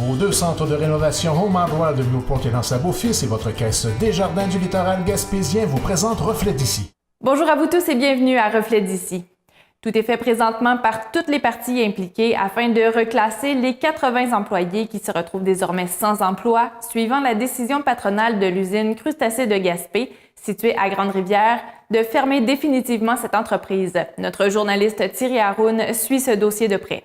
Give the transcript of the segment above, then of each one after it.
Vos 2 centres de rénovation Home Hardware de Newport et L'Anse-à-Beaufils et votre caisse Desjardins du littoral gaspésien vous présentent Reflet d'ici. Bonjour à vous tous et bienvenue à Reflet d'ici. Tout est fait présentement par toutes les parties impliquées afin de reclasser les 80 employés qui se retrouvent désormais sans emploi suivant la décision patronale de l'usine Crustacés de Gaspé, située à Grande-Rivière, de fermer définitivement cette entreprise. Notre journaliste Thierry Haroun suit ce dossier de près.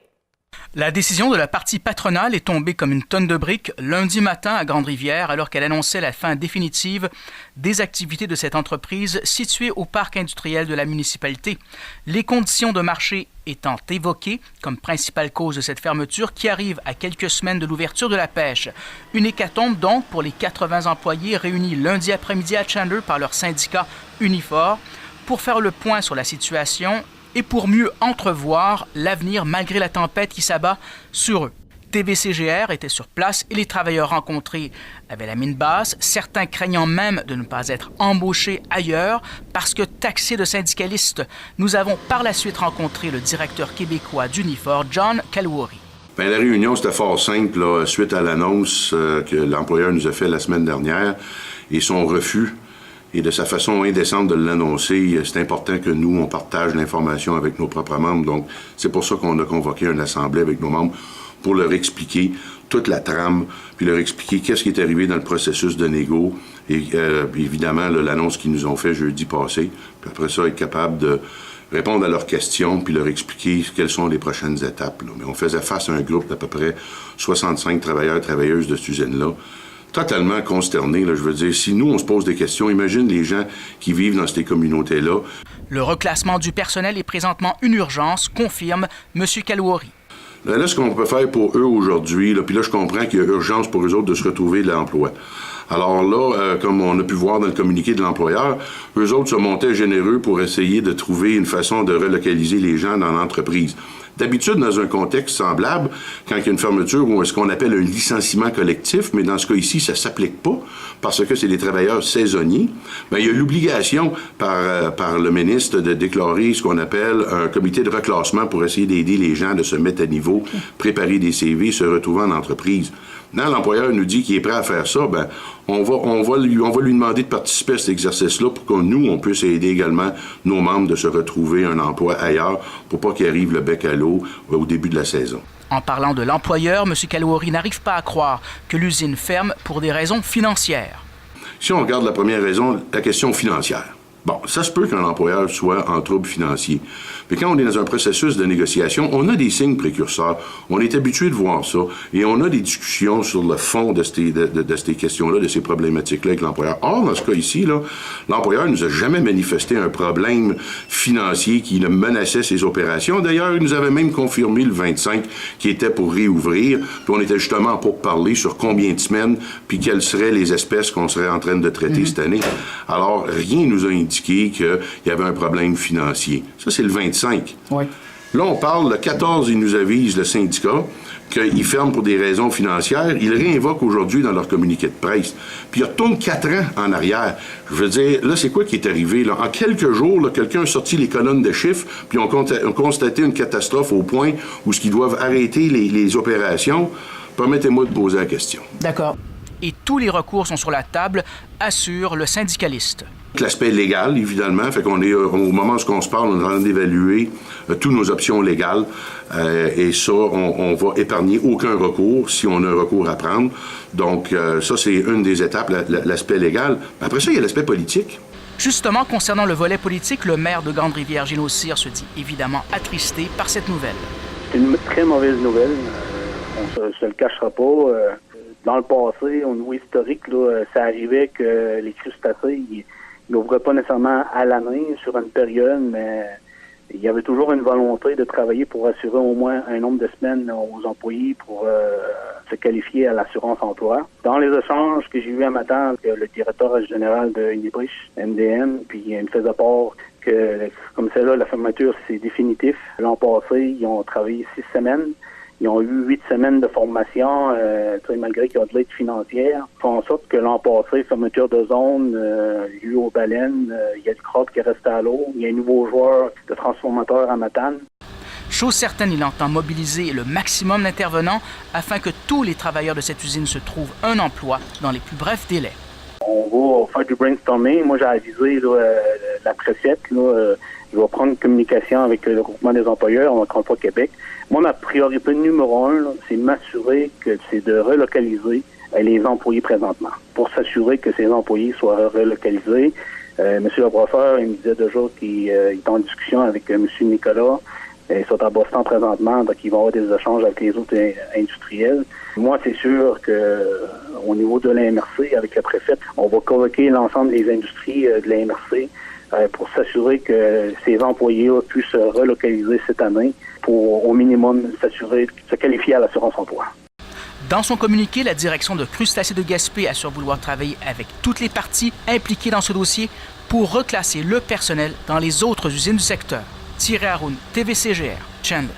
La décision de la partie patronale est tombée comme une tonne de briques lundi matin à Grande-Rivière alors qu'elle annonçait la fin définitive des activités de cette entreprise située au parc industriel de la municipalité. Les conditions de marché étant évoquées comme principale cause de cette fermeture qui arrive à quelques semaines de l'ouverture de la pêche. Une hécatombe donc pour les 80 employés réunis lundi après-midi à Chandler par leur syndicat Unifor pour faire le point sur la situation et pour mieux entrevoir l'avenir malgré la tempête qui s'abat sur eux. TVCGR était sur place et les travailleurs rencontrés avaient la mine basse, certains craignant même de ne pas être embauchés ailleurs parce que taxés de syndicalistes. Nous avons par la suite rencontré le directeur québécois d'Unifor, John Kalwari. La réunion, c'était fort simple là, suite à l'annonce que l'employeur nous a fait la semaine dernière et son refus. Et de sa façon indécente de l'annoncer, c'est important que nous, on partage l'information avec nos propres membres. Donc, c'est pour ça qu'on a convoqué une assemblée avec nos membres pour leur expliquer toute la trame, puis leur expliquer qu'est-ce qui est arrivé dans le processus de négo. Et évidemment, là, l'annonce qu'ils nous ont fait jeudi passé. Puis après ça, être capable de répondre à leurs questions, puis leur expliquer quelles sont les prochaines étapes. Là. Mais on faisait face à un groupe d'à peu près 65 travailleurs et travailleuses de cette usine-là. Totalement consterné, là, je veux dire, si nous, on se pose des questions, imagine les gens qui vivent dans ces communautés-là. Le reclassement du personnel est présentement une urgence, confirme M. Kalwari. Là, ce qu'on peut faire pour eux aujourd'hui, puis là, je comprends qu'il y a urgence pour eux autres de se retrouver de l'emploi. Alors là, comme on a pu voir dans le communiqué de l'employeur, eux autres se montaient généreux pour essayer de trouver une façon de relocaliser les gens dans l'entreprise. D'habitude, dans un contexte semblable, quand il y a une fermeture ou ce qu'on appelle un licenciement collectif, mais dans ce cas ici, ça ne s'applique pas parce que c'est des travailleurs saisonniers, bien, il y a l'obligation par le ministre de déclarer ce qu'on appelle un comité de reclassement pour essayer d'aider les gens de se mettre à niveau, préparer des CV, se retrouver en entreprise. Quand l'employeur nous dit qu'il est prêt à faire ça, bien, on va lui demander de participer à cet exercice-là pour que nous, on puisse aider également nos membres de se retrouver un emploi ailleurs pour pas qu'il arrive le bec à l'eau au début de la saison. En parlant de l'employeur, M. Kalwari n'arrive pas à croire que l'usine ferme pour des raisons financières. Si on regarde la première raison, la question financière. Bon, ça se peut qu'un employeur soit en trouble financier. Mais quand on est dans un processus de négociation, on a des signes précurseurs. On est habitué de voir ça. Et on a des discussions sur le fond de ces questions-là, de ces problématiques-là avec l'employeur. Or, dans ce cas ici, là, l'employeur ne nous a jamais manifesté un problème financier qui menaçait ses opérations. D'ailleurs, il nous avait même confirmé le 25 qui était pour réouvrir. Puis on était justement pour parler sur combien de semaines, puis quelles seraient les espèces qu'on serait en train de traiter cette année. Alors, rien nous a indiqué qu'il y avait un problème financier. Ça, c'est le 25. Oui. Là, on parle, le 14, ils nous avisent, le syndicat, qu'ils ferment pour des raisons financières. Ils réinvoquent aujourd'hui dans leur communiqué de presse. Puis ils retournent 4 ans en arrière. Je veux dire, là, c'est quoi qui est arrivé? Là? En quelques jours, là, quelqu'un a sorti les colonnes de chiffres, puis on constaté une catastrophe au point où ils doivent arrêter les opérations. Permettez-moi de poser la question. D'accord. Et tous les recours sont sur la table, assure le syndicaliste. L'aspect légal, évidemment, fait qu'on est au moment où on se parle, on est en train d'évaluer toutes nos options légales et ça, on va épargner aucun recours si on a un recours à prendre. Donc, ça, c'est une des étapes, l'aspect légal. Après ça, il y a l'aspect politique. Justement, concernant le volet politique, le maire de Grande-Rivière, Gino Cyr, se dit évidemment attristé par cette nouvelle. C'est une très mauvaise nouvelle. On ne se le cachera pas. Dans le passé, au niveau historique, là, ça arrivait que les crustacés n'ouvraient pas nécessairement à l'année sur une période, mais il y avait toujours une volonté de travailler pour assurer au moins un nombre de semaines aux employés pour se qualifier à l'assurance emploi. Dans les échanges que j'ai eu un matin avec le directeur général de Unibrich, MDM, puis il me faisait part que, comme c'est là, la fermeture, c'est définitif. L'an passé, ils ont travaillé 6 semaines. Ils ont eu 8 semaines de formation, malgré qu'il y a de l'aide financière. Font en sorte que l'an passé, fermeture de zone, lieu aux baleines, il y a le crabe qui est resté à l'eau. Il y a un nouveau joueur de transformateur à Matane. Chose certaine, il entend mobiliser le maximum d'intervenants afin que tous les travailleurs de cette usine se trouvent un emploi dans les plus brefs délais. On va faire du brainstorming. Moi, j'ai avisé la préfète. Je vais prendre une communication avec le groupement des employeurs en Emploi Québec. Moi, ma priorité numéro 1, c'est m'assurer que c'est de relocaliser les employés présentement. Pour s'assurer que ces employés soient relocalisés. Monsieur le professeur, il me disait déjà qu'il est en discussion avec Monsieur Nicolas. Ils sont à Boston présentement, donc ils vont avoir des échanges avec les autres industriels. Moi, c'est sûr que au niveau de l'AMRC, avec le préfet, on va convoquer l'ensemble des industries de l'AMRC pour s'assurer que ces employés puissent se relocaliser cette année pour, au minimum, s'assurer de se qualifier à l'assurance emploi. Dans son communiqué, la direction de Crustacés de Gaspé assure vouloir travailler avec toutes les parties impliquées dans ce dossier pour reclasser le personnel dans les autres usines du secteur. Thierry Haroun, TVCGR, Chandler.